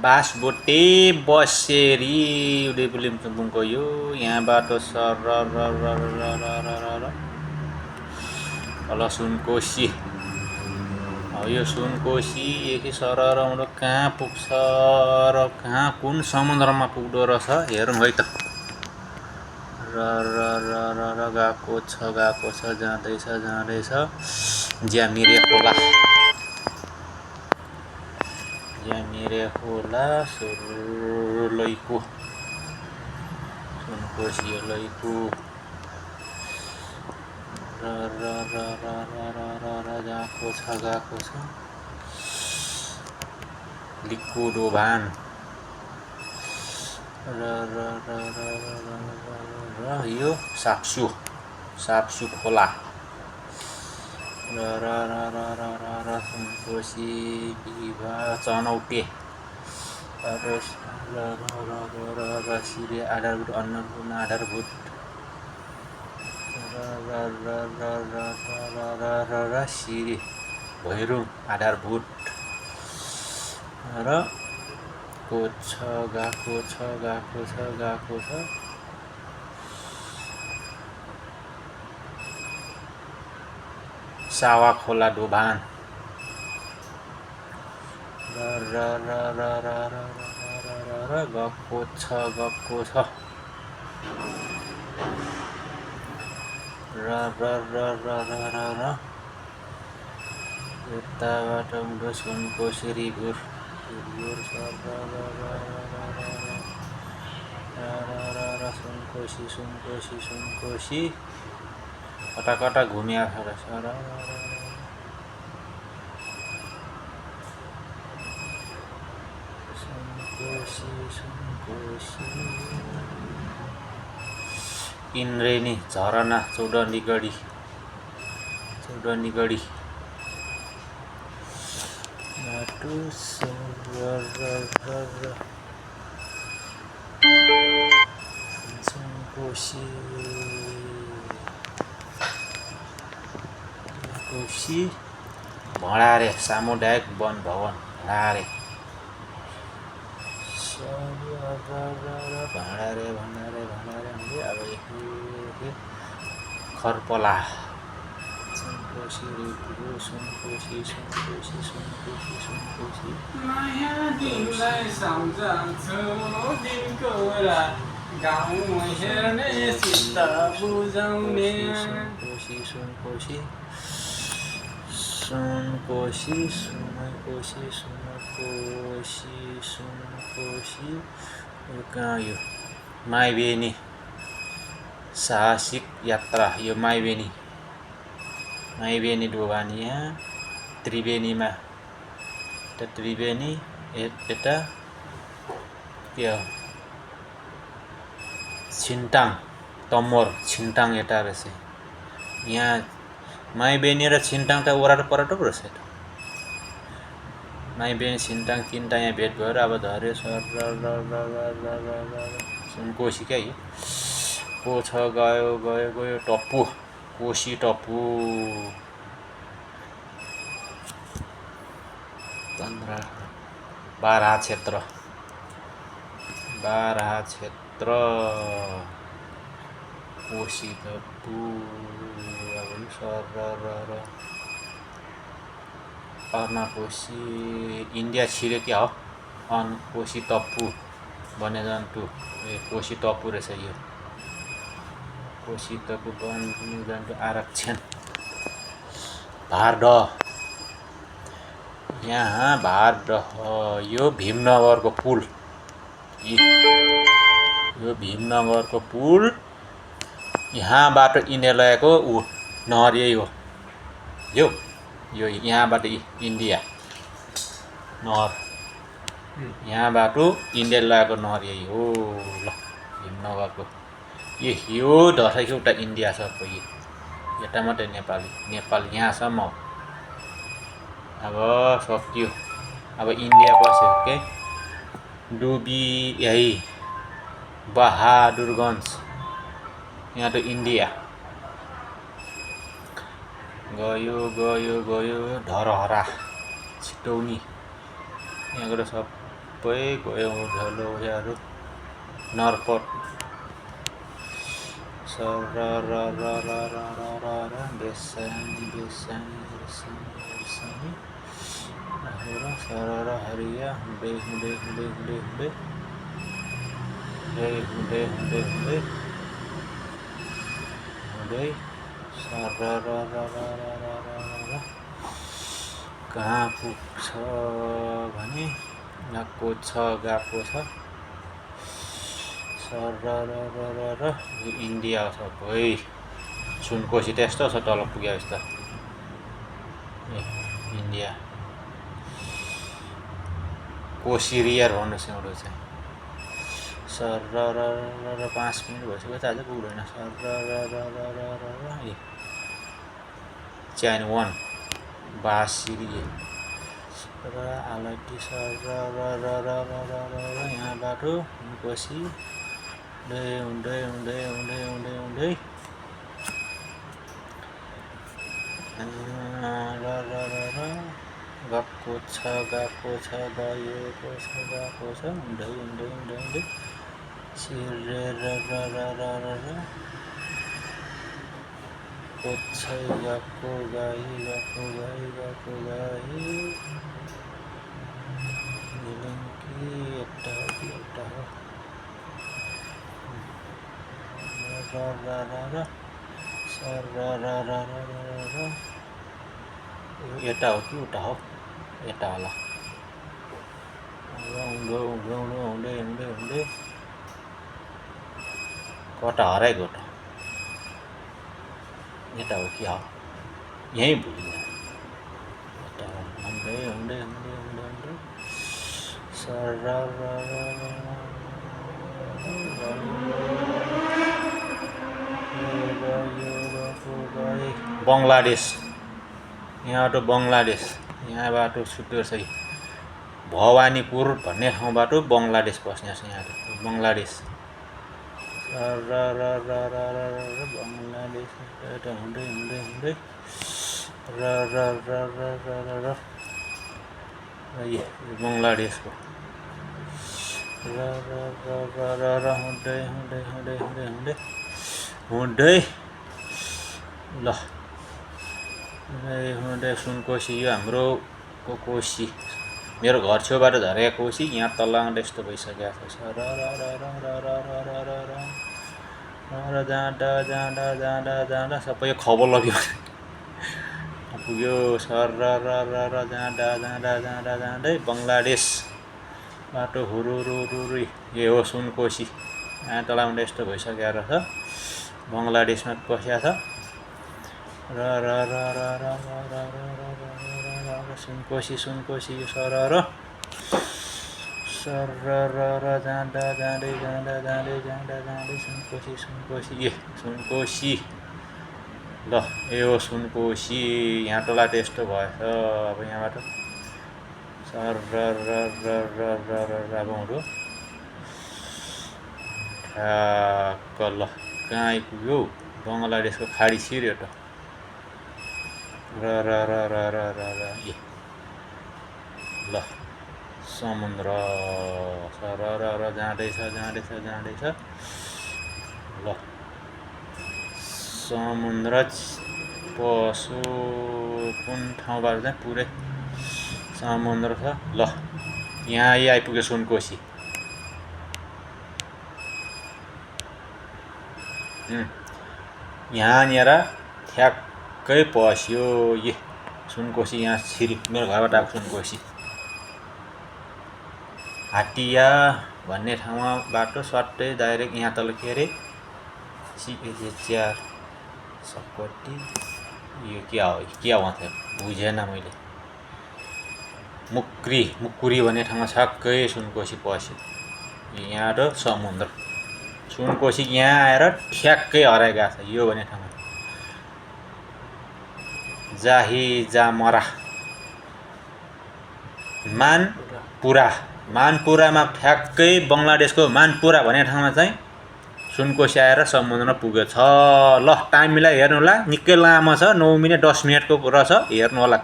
बासबोटे बसेरी उदयपुर चुम्बुङको यो यहाँबाट तल सुनकोशी यो सुनकोशी यति सरर कहाँ पुग्छ र कहाँ कुन समुद्रमा पुग्दो रहेछ हेरौँ है त गएको छ जाँदैछ ज्यामिरे खोला लैको सुनकोशी लैको गएको छ लिक्कु दोभान यो साप्सु खोला सुनकोशी चनौटे सिरे आधारभूत अन्नपूर्ण आधारभूत सिरे भैरव आधारभूत र गएको छ सावा खोला दोभान गएको छ यताबाट उठ्दो सुनकोशी रिभर सुनकोशी कता घुमिया छ सुनकोशी इन्द्रेणी झरना चौडनीगढी सुनकोशी भण्डारे सामुदायिक वन भवन भण्डारे अब खरपला सुनकोशी नयाँ दिनलाई सम्झन्छु दिनको गाउँ हेर्ने चित्त बुझाउने सुनकोशी कहाँ यो माइबेनी साहसिक यात्रा यो माइबेनी दोभान यहाँ त्रिवेणीमा त्रिवेणी यता के हो छिन्टाङ यता रहेछ यहाँ माइबेनी र छिन्टाङ त वरापर पो रहेछ माइबेनी छिन्टाङ तिनवटा यहाँ भेट भएर अब धर्यो सुनकोशी क्या यो को छ गयो टप्पु कोशी टप्पु बाराहा क्षेत्र कोशी टप्पु अर्नाकोशी इन्डिया छिर्यो क्या हो कोशी टप्पु वन्यजन्तु कोशी टप्पु रहेछ यो कोशी टप्पु वन्यजन्तु आरक्षण भारडह यहाँ भारडह यो भीमनगरको पुल यहाँबाट इन्डिया नहर यही हो यो यहाँबाट इन्डिया नहर यहाँबाट इन्डिया लगाएको नहर यही हो ल भीमनगरको यो दसैँको एउटा इन्डिया छ यता मात्रै नेपाल यहाँसम्म अब सक्यो अब इन्डिया बस्यो के डुबी यही बहादुरगञ्ज यहाँ त इन्डिया गयो धरहरा छिटौनी यहाँबाट सब सबै गयो उधालोहरू नर्पट बेसानी सरर हरिया हुँदै सरर कहाँ पुग्छ भने गएको छ सरर इन्डिया छ भाइ सुनकोशी त्यस्तो छ तल पुग्यो यस्तो इन्डिया कोशी रियर भन्नुहोस् एउटा चाहिँ सरर 5 मिनट भइसक्यो त अझै पुग्दैन सरर च्यान 1 बासिरी आलटी सरर यहाँ बाटो कोशी हुँदै गएको छ गएको छ हुँदै कोच्छै गएको गाई निलङ्की एउटा हो यता हो कि उता हो यता होला हुँदै कता हराइगयो त यता हो कि हो यहीँ भुलिन्छ यता हुँदै बङ्गलादेश यहाँबाट बङ्गलादेश यहाँबाट छुट्यो छ भवानीपुर भन्ने ठाउँबाट बङ्गलादेश पस्ने छ यहाँ बङ्गलादेश बङ्गलादेश हुँदै बङ्गलादेशको हुँदै ल हुँदै सुनकोशी यो हाम्रो कोशी मेरो घर छेउबाट झरेको कोशी यहाँ तल यस्तो भइसकेको छ जाँदा सबै खबर लग्यो पुग्यो जाँदै बङ्गलादेश बाटो हुरुरुरुरुई यो हो सुनकोशी यहाँ तल यस्तो भइसकेको रहेछ बङ्गलादेशमा पस्या छ सुनकोशी सरर जाँदै सुनकोशी ल यो हो सुनकोशी यहाँ तल त्यस्तो भएछ अब यहाँबाट अब हुँदो ठ्याक्क ल कहाँ आइपुग्यो बङ्गलादेशको खाडी छिर्यो त ल समुद्र जाँदैछ ल समुद्र पशु कुन ठाउँबाट चाहिँ पुरै समुद्र छ ल यहाँ आइपुग्यो सुनकोशी यहाँनिर ठ्याक्कै पस्यो सुनकोशी यहाँ छिरी मेरो घरबाट आएको सुनकोशी हाटिया भन्ने ठाउँमा बाटो स्वाट्टै डाइरेक्ट यहाँ तल के अरे CH4 सपट्टि यो क्या हो थियो बुझेन मैले मुक्कुरी भन्ने ठाउँमा छक्कै सुनकोशी पस्यो यहाँ र समुद्र सुनकोशी यहाँ आएर ठ्याक्कै हराइगएको छ यो भन्ने ठाउँमा जामरा मानपुरामा ठ्याक्कै बङ्गलादेशको मानपुरा भन्ने ठाउँमा चाहिँ सुनकोशी आएर समुद्रमा पुगेको छ ल टाइम मिलाइ हेर्नु होला निकै लामो छ 9 मिनेट 10 मिनेटको रहेछ हेर्नु होला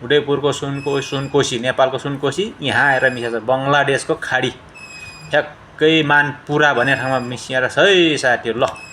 उदयपुरको सुनकोशी नेपालको सुनकोशी यहाँ आएर मिसेछ बङ्गलादेशको खाडी ठ्याक्कै मानपुरा भन्ने ठाउँमा मिसिएर छ है साथीहरू। ल